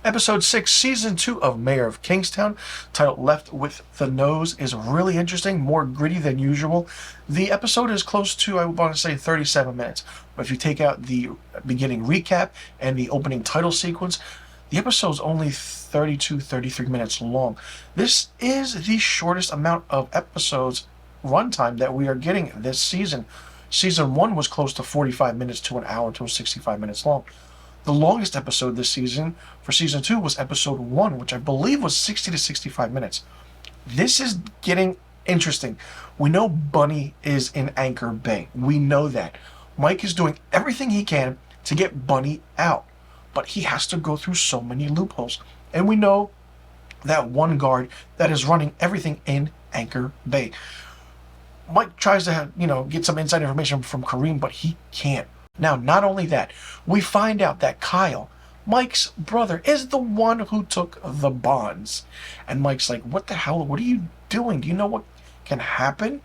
Episode 6, Season 2 of Mayor of Kingstown, titled Left with the Nose, is really interesting, more gritty than usual. The episode is close to, I want to say, 37 minutes. But if you take out the beginning recap and the opening title sequence, the episode's only 32, 33 minutes long. This is the shortest amount of episodes runtime that we are getting this season. Season 1 was close to 45 minutes to an hour to 65 minutes long. The longest episode this season for Season 2 was Episode 1, which I believe was 60 to 65 minutes. This is getting interesting. We know Bunny is in Anchor Bay. We know that. Mike is doing everything he can to get Bunny out, but he has to go through so many loopholes. And we know that one guard that is running everything in Anchor Bay. Mike tries to get some inside information from Kareem, but he can't. Now, not only that, we find out that Kyle, Mike's brother, is the one who took the bonds. And Mike's like, what the hell? What are you doing? Do you know what can happen?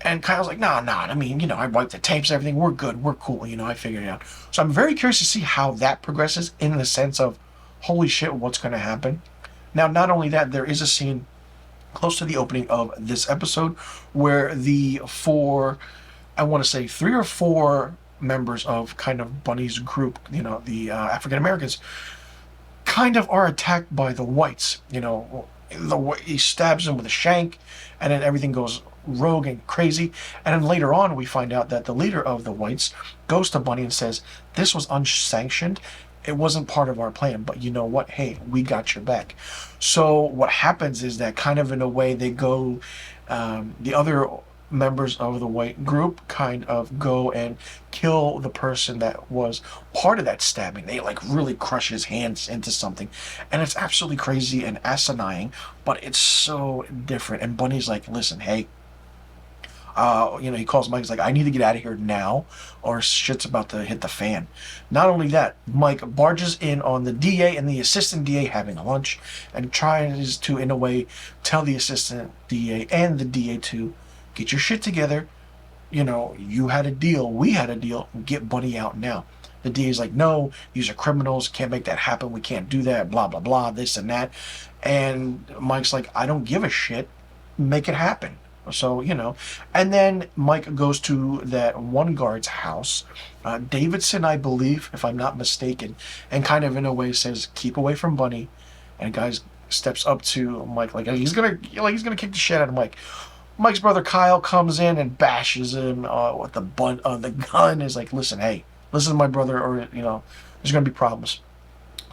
And Kyle's like, nah, I mean, I wiped the tapes, everything. We're good. We're cool. I figured it out. So I'm very curious to see how that progresses in the sense of, holy shit, what's going to happen? Now, not only that, there is a scene close to the opening of this episode where the three or four members of kind of Bunny's group, the African Americans, kind of are attacked by the whites. He stabs him with a shank, and then everything goes rogue and crazy. And then later on, we find out that the leader of the whites goes to Bunny and says, "This was unsanctioned. It wasn't part of our plan, but you know what? Hey, we got your back." So what happens is that kind of in a way they go, the other members of the white group kind of go and kill the person that was part of that stabbing. They really crush his hands into something, and it's absolutely crazy and asinine, but it's so different. And Bunny's like, listen, hey, he calls Mike. He's like, I need to get out of here now, or shit's about to hit the fan. Not only that, Mike barges in on the DA and the assistant DA having lunch, and tries to, in a way, tell the assistant DA and the DA to get your shit together. You had a deal. We had a deal. Get Bunny out now. The DA's like, no, these are criminals. Can't make that happen. We can't do that. Blah, blah, blah, this and that. And Mike's like, I don't give a shit. Make it happen. So, and then Mike goes to that one guard's house, Davidson, I believe, if I'm not mistaken, and kind of in a way says, keep away from Bunny. And guys steps up to Mike like he's gonna kick the shit out of Mike. Mike's brother Kyle comes in and bashes him with the gun. Is like, listen to my brother, or there's gonna be problems.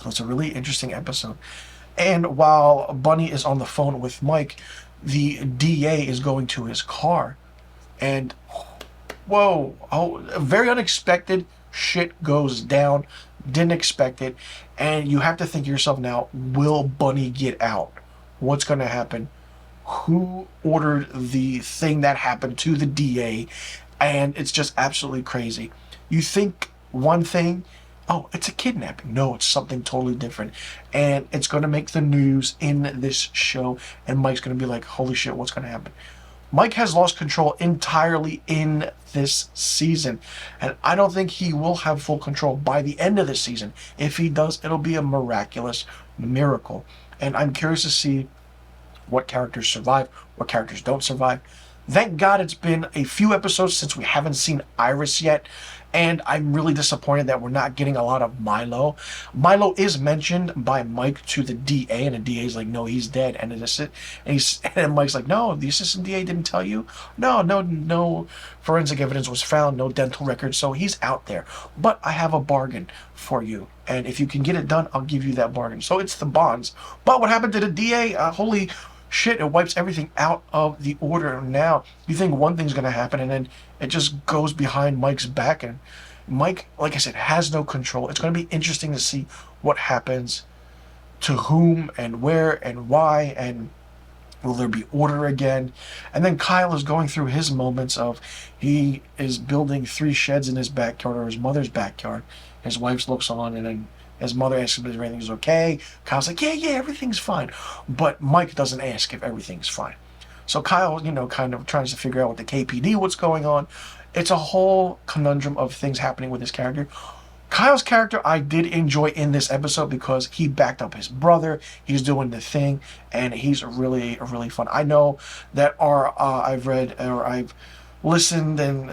So it's a really interesting episode. And while Bunny is on the phone with Mike, the DA is going to his car, and very unexpected shit goes down. Didn't expect it, and you have to think to yourself now, will Bunny get out? What's going to happen? Who ordered the thing that happened to the DA? And it's just absolutely crazy. You think one thing, oh, it's a kidnapping. No, it's something totally different. And it's going to make the news in this show. And Mike's going to be like, holy shit, what's going to happen? Mike has lost control entirely in this season. And I don't think he will have full control by the end of the season. If he does, it'll be a miraculous miracle. And I'm curious to see what characters survive, what characters don't survive. Thank God it's been a few episodes since we haven't seen Iris yet, and I'm really disappointed that we're not getting a lot of Milo. Milo is mentioned by Mike to the DA, and the DA's like, no, he's dead. And and Mike's like, no, the assistant DA didn't tell you? No forensic evidence was found, no dental records, so he's out there. But I have a bargain for you, and if you can get it done, I'll give you that bargain. So it's the bonds. But what happened to the DA? Holy shit, it wipes everything out of the order. Now you think one thing's going to happen, and then it just goes behind Mike's back, and Mike, like I said, has no control. It's going to be interesting to see what happens to whom and where and why, and will there be order again? And then Kyle is going through his moments of, he is building 3 sheds in his backyard, or his mother's backyard. His wife looks on, and then his mother asks him if everything's okay. Kyle's like, yeah, everything's fine. But Mike doesn't ask if everything's fine. So Kyle, kind of tries to figure out with the KPD what's going on. It's a whole conundrum of things happening with his character. Kyle's character I did enjoy in this episode because he backed up his brother. He's doing the thing, and he's really fun. I know that I've read or I've listened and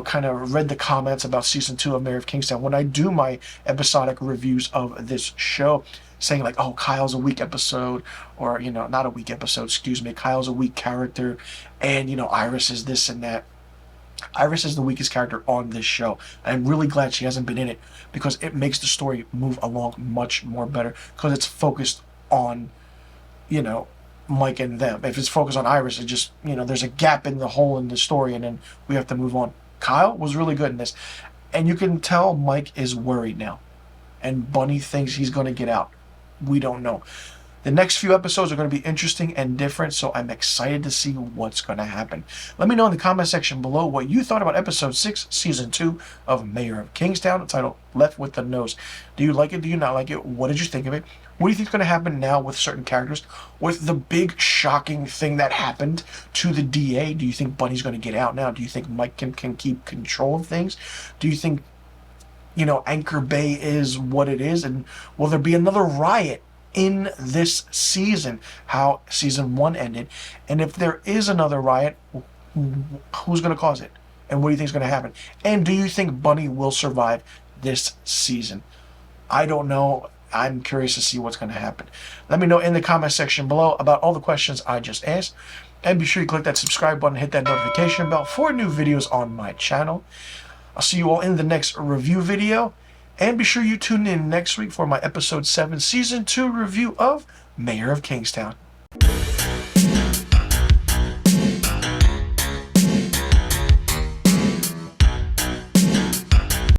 kind of read the comments about season 2 of Mayor of Kingstown when I do my episodic reviews of this show, saying like, oh, Kyle's a weak episode, or not a weak episode, excuse me, Kyle's a weak character, and Iris is this and that. Iris is the weakest character on this show. I'm really glad she hasn't been in it because it makes the story move along much more better because it's focused on, Mike and them. If it's focused on Iris, it just, there's a gap in the hole in the story and then we have to move on. Kyle was really good in this. And you can tell Mike is worried now. And Bunny thinks he's going to get out. We don't know. The next few episodes are going to be interesting and different, so I'm excited to see what's going to happen. Let me know in the comment section below what you thought about episode 6, season 2 of Mayor of Kingstown, titled Left with the Nose. Do you like it? Do you not like it? What did you think of it? What do you think is going to happen now with certain characters? With the big shocking thing that happened to the DA, do you think Bunny's going to get out now? Do you think Mike can keep control of things? Do you think, Anchor Bay is what it is? And will there be another riot in this season, how season 1 ended? And if there is another riot, who's going to cause it? And what do you think is going to happen? And do you think Bunny will survive this season? I don't know. I'm curious to see what's going to happen. Let me know in the comment section below about all the questions I just asked. And be sure you click that subscribe button, hit that notification bell for new videos on my channel. I'll see you all in the next review video. And be sure you tune in next week for my episode 7, season 2 review of Mayor of Kingstown.